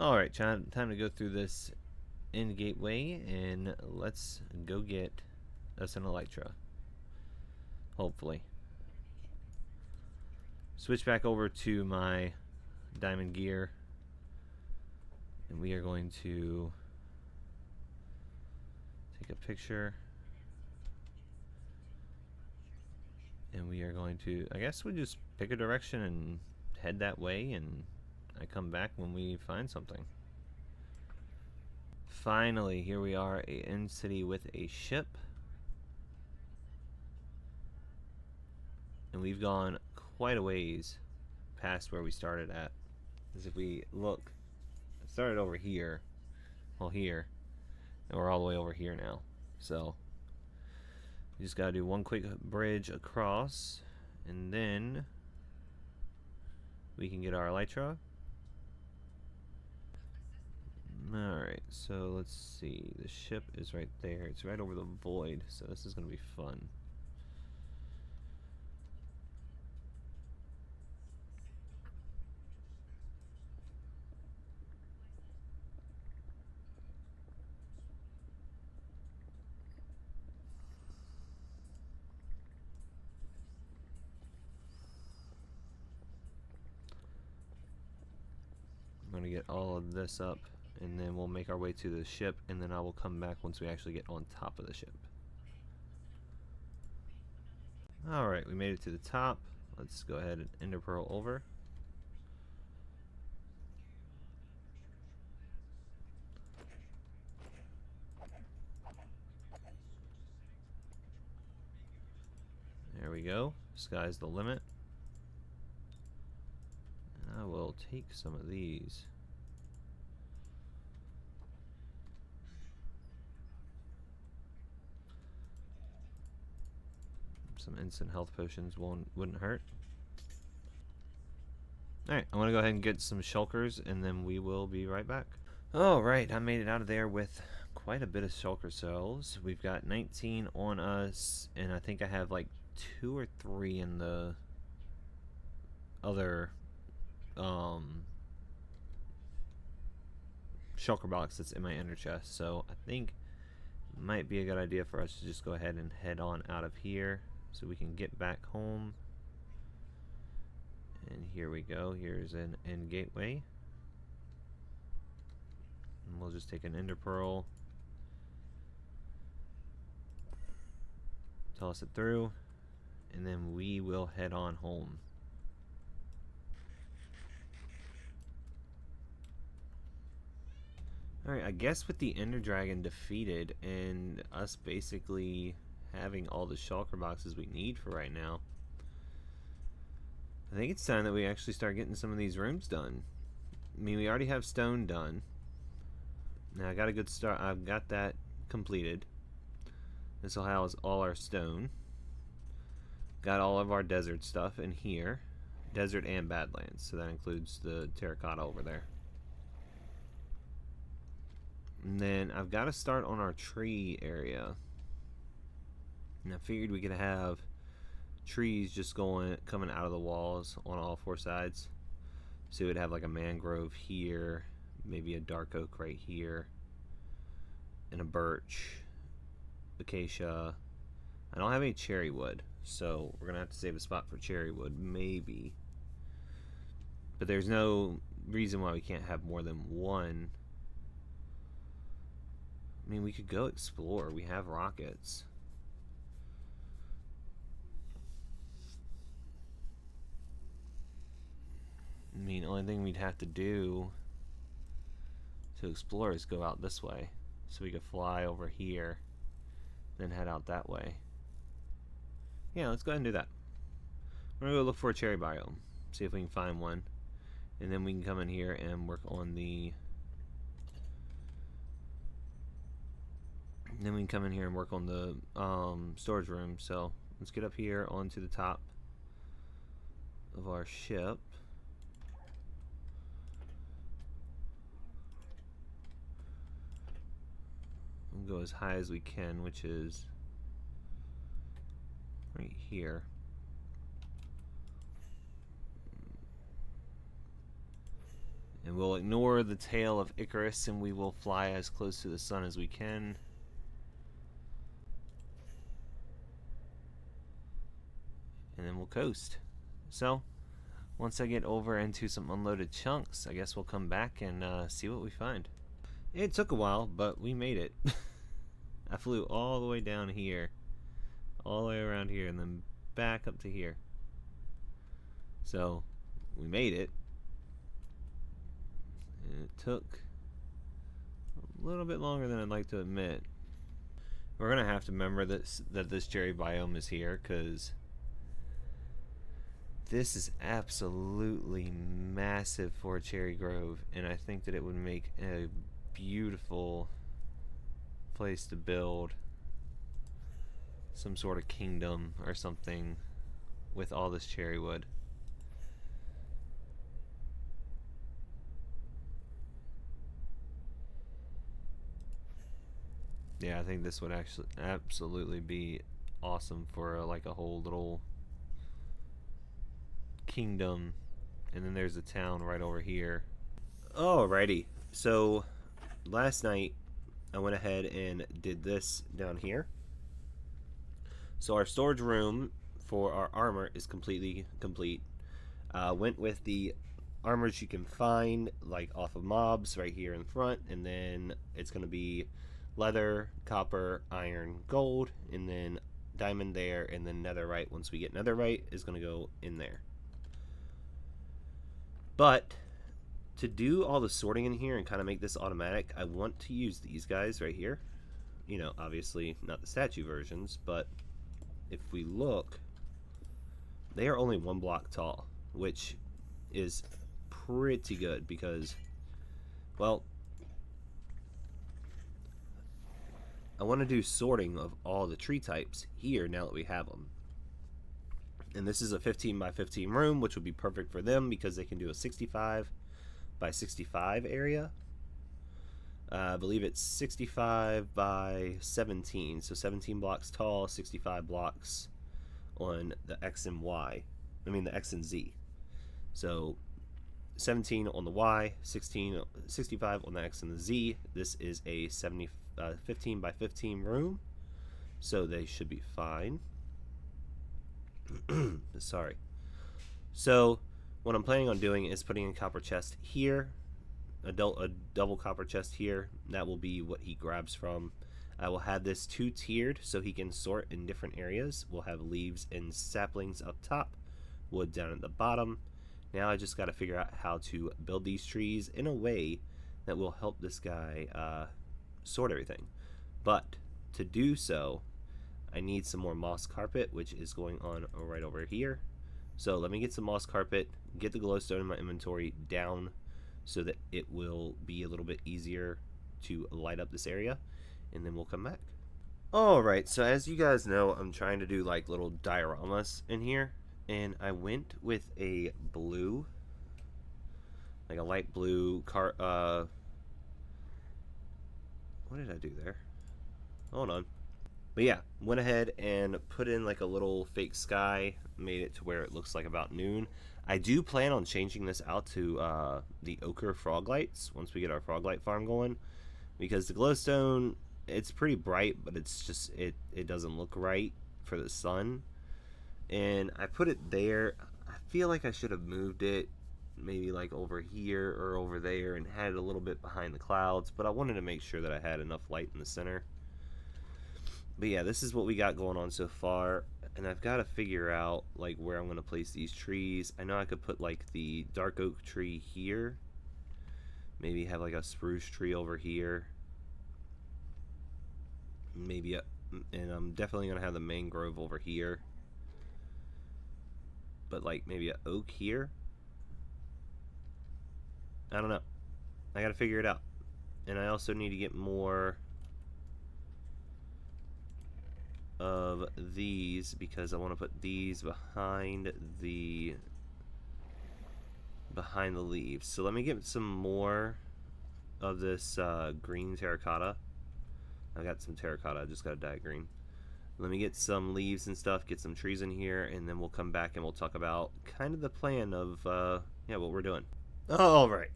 Alright, time to go through this end gateway, and let's go get us an Elytra. Hopefully. Switch back over to my diamond gear, and we are going to take a picture, and we are going to, I guess we just pick a direction and head that way, and I come back when we find something. Finally, here we are, a end city with a ship, and we've gone quite a ways past where we started at. As if we look, I started over here, well here, and we're all the way over here now. So we just gotta do one quick bridge across, and then we can get our Elytra. Alright, so let's see. The ship is right there. It's right over the void, so this is going to be fun. I'm going to get all of this up, and then we'll make our way to the ship, and then I will come back once we actually get on top of the ship. Alright, we made it to the top. Let's go ahead and ender pearl over. There we go. Sky's the limit. I will take some of these. Some instant health potions wouldn't hurt. Alright, I want to go ahead and get some shulkers, and then we will be right back. Alright, I made it out of there with quite a bit of shulker cells. We've got 19 on us, and I think I have like 2 or 3 in the other shulker box that's in my ender chest. So I think it might be a good idea for us to just go ahead and head on out of here so we can get back home. And here we go. Here's an end gateway. And we'll just take an ender pearl, toss it through, and then we will head on home. Alright, I guess with the Ender Dragon defeated and us basically having all the shulker boxes we need for right now, I think it's time that we actually start getting some of these rooms done. I mean, we already have stone done. Now I got a good start. I've got that completed. This will house all our stone. Got all of our desert stuff in here. Desert and Badlands, so that includes the terracotta over there. And then I've got to start on our tree area. And I figured we could have trees just coming out of the walls on all 4 sides. So we'd have like a mangrove here, maybe a dark oak right here, and a birch, acacia. I don't have any cherry wood, so we're gonna have to save a spot for cherry wood, maybe. But there's no reason why we can't have more than one. I mean, we could go explore. We have rockets. I mean, the only thing we'd have to do to explore is go out this way. So we could fly over here, then head out that way. Yeah, let's go ahead and do that. We're going to go look for a cherry biome, see if we can find one. And then we can come in here and work on the... storage room. So let's get up here onto the top of our ship. We'll go as high as we can, which is right here. And we'll ignore the tail of Icarus and we will fly as close to the sun as we can. And then we'll coast. So, once I get over into some unloaded chunks, I guess we'll come back and see what we find. It took a while, but we made it. I flew all the way down here, all the way around here, and then back up to here. So, we made it. And it took a little bit longer than I'd like to admit. We're gonna have to remember that this cherry biome is here, because this is absolutely massive for a cherry grove, and I think that it would make a beautiful place to build some sort of kingdom or something with all this cherry wood. Yeah, I think this would actually absolutely be awesome for like a whole little kingdom. And then there's a town right over here. Alrighty, so last night I went ahead and did this down here. So our storage room for our armor is completely complete. Went with the armors you can find like off of mobs right here in front, and then it's going to be leather, copper, iron, gold, and then diamond there, and then netherite. Once we get netherite is going to go in there. But to do all the sorting in here and kind of make this automatic, I want to use these guys right here. You know, obviously not the statue versions, but if we look, they are only 1 block tall, which is pretty good because, well, I want to do sorting of all the tree types here now that we have them. And this is a 15 by 15 room, which would be perfect for them because they can do a 65 by 65 area. I believe it's 65 by 17, so 17 blocks tall, 65 blocks on the X and Y. I mean the X and Z. So 17 on the Y, 65 on the X and the Z. This is a 15 by 15 room, so they should be fine. Sorry. So what I'm planning on doing is putting a copper chest here, a double copper chest here. That will be what he grabs from. I will have this 2-tiered so he can sort in different areas. We'll have leaves and saplings up top, wood down at the bottom. Now I just got to figure out how to build these trees in a way that will help this guy sort everything. But to do so, I need some more moss carpet, which is going on right over here. So let me get some moss carpet, get the glowstone in my inventory down so that it will be a little bit easier to light up this area, and then we'll come back. Alright, so as you guys know, I'm trying to do like little dioramas in here, and I went with a blue, like a light blue what did I do there? Hold on. But yeah, went ahead and put in like a little fake sky, made it to where it looks like about noon. I do plan on changing this out to the ochre frog lights once we get our frog light farm going, because the glowstone, it's pretty bright, but it's just it doesn't look right for the sun. And I put it there. I feel like I should have moved it maybe like over here or over there and had it a little bit behind the clouds, but I wanted to make sure that I had enough light in the center. But yeah, this is what we got going on so far, and I've got to figure out like where I'm going to place these trees. I know I could put like the dark oak tree here, maybe have like a spruce tree over here, maybe and I'm definitely going to have the mangrove over here, but like maybe an oak here. I don't know. I got to figure it out. And I also need to get more of these because I want to put these behind the leaves. So let me get some more of this green terracotta. I got some terracotta, I just got to dye it green. Let me get some leaves and stuff, get some trees in here, and then we'll come back and we'll talk about kind of the plan of yeah, what we're doing. Alright.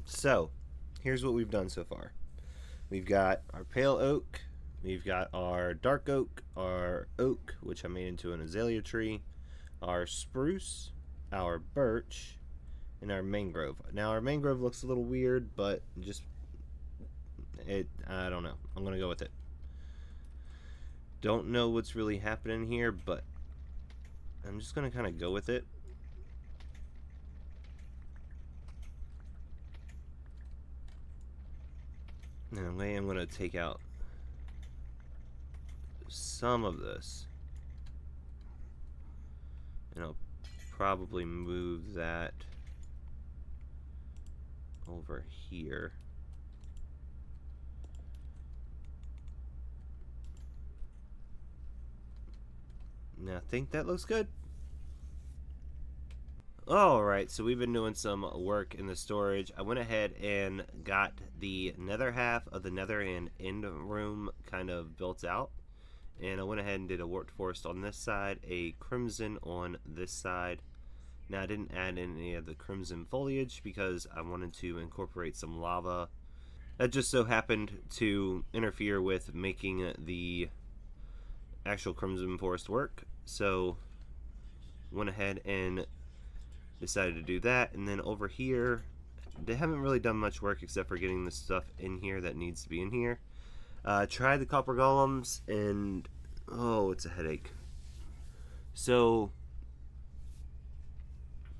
So, here's what we've done so far. We've got our pale oak, we've got our dark oak, our oak, which I made into an azalea tree, our spruce, our birch, and our mangrove. Now, our mangrove looks a little weird, but I don't know. I'm going to go with it. Don't know what's really happening here, but I'm just going to kind of go with it. And I'm going to take out some of this. And I'll probably move that over here. Now I think that looks good. Alright, so we've been doing some work in the storage. I went ahead and got the nether half of the nether and end room kind of built out. And I went ahead and did a warped forest on this side, a crimson on this side. Now I didn't add any of the crimson foliage because I wanted to incorporate some lava. That just so happened to interfere with making the actual crimson forest work. So went ahead and decided to do that. And then over here, they haven't really done much work except for getting the stuff in here that needs to be in here. Tried the copper golems, and oh, it's a headache. So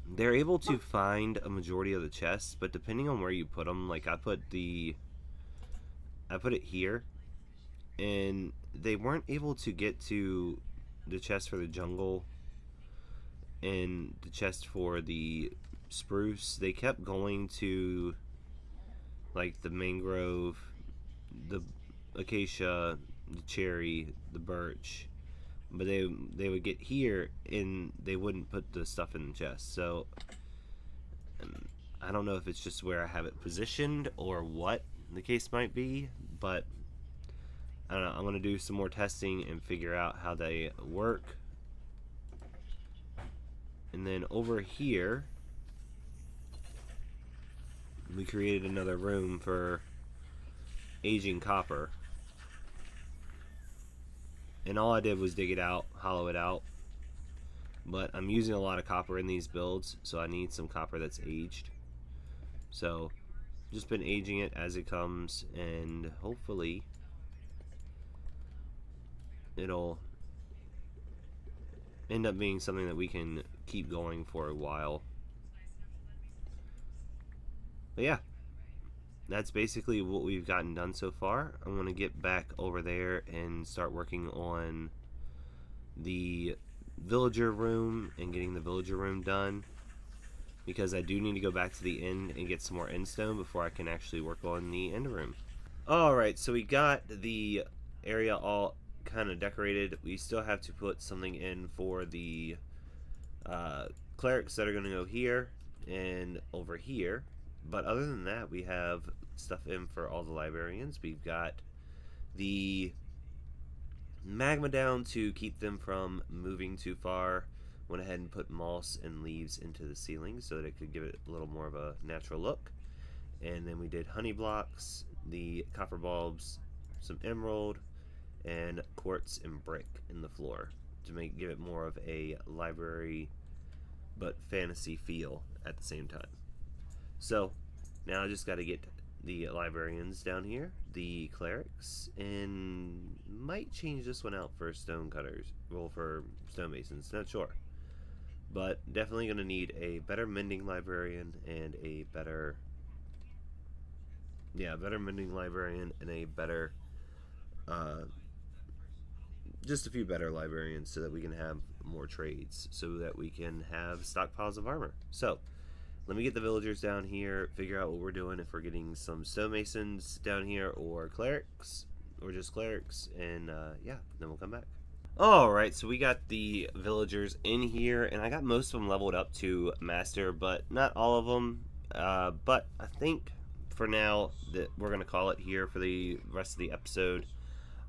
they're able to find a majority of the chests, but depending on where you put them, like I put it here, and they weren't able to get to the chest for the jungle and the chest for the spruce. They kept going to like the mangrove, the acacia, the cherry, the birch, but they would get here and they wouldn't put the stuff in the chest. So I don't know if it's just where I have it positioned or what the case might be, but I don't know. I'm going to do some more testing and figure out how they work. And then over here, we created another room for aging copper. And all I did was dig it out, hollow it out. But I'm using a lot of copper in these builds, so I need some copper that's aged. So, just been aging it as it comes, and hopefully it'll end up being something that we can keep going for a while. But yeah, that's basically what we've gotten done so far. I'm going to get back over there and start working on the villager room and getting the villager room done, because I do need to go back to the end and get some more end stone before I can actually work on the end room. Alright, so we got the area all kind of decorated. We still have to put something in for the clerics that are going to go here and over here. But other than that, we have stuff in for all the librarians. We've got the magma down to keep them from moving too far. Went ahead and put moss and leaves into the ceiling so that it could give it a little more of a natural look. And then we did honey blocks, the copper bulbs, some emerald, and quartz and brick in the floor to give it more of a library but fantasy feel at the same time. So now I just got to get the librarians down here, the clerics, and might change this one out for stone cutters, well, for stonemasons, not sure. But definitely going to need a better mending librarian and a better, better mending librarian and a better, just a few better librarians so that we can have more trades, so that we can have stockpiles of armor. So let me get the villagers down here, figure out what we're doing, if we're getting some stonemasons down here or clerics, or just clerics, and yeah, then we'll come back. Alright, so we got the villagers in here, and I got most of them leveled up to master, but not all of them. But I think for now that we're going to call it here for the rest of the episode.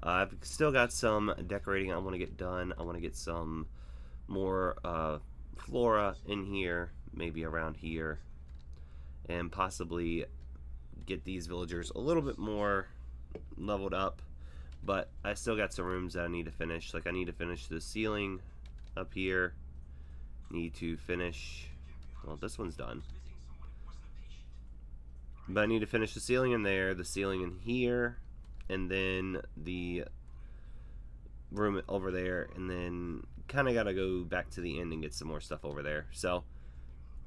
I've still got some decorating I want to get done. I want to get some more flora in here, maybe around here. and possibly get these villagers a little bit more leveled up. But I still got some rooms that I need to finish. Like I need to finish the ceiling up here. Need to finish, well, this one's done. But I need to finish the ceiling in there, the ceiling in here, and then the room over there, and then kind of got to go back to the end and get some more stuff over there. So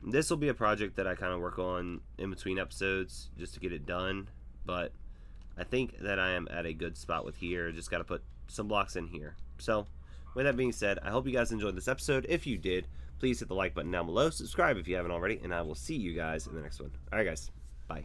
this will be a project that I kind of work on in between episodes just to get it done. But I think that I am at a good spot with here. Just got to put some blocks in here. So with that being said, I hope you guys enjoyed this episode. If you did, please hit the like button down below. Subscribe if you haven't already, and I will see you guys in the next one. Alright guys, bye.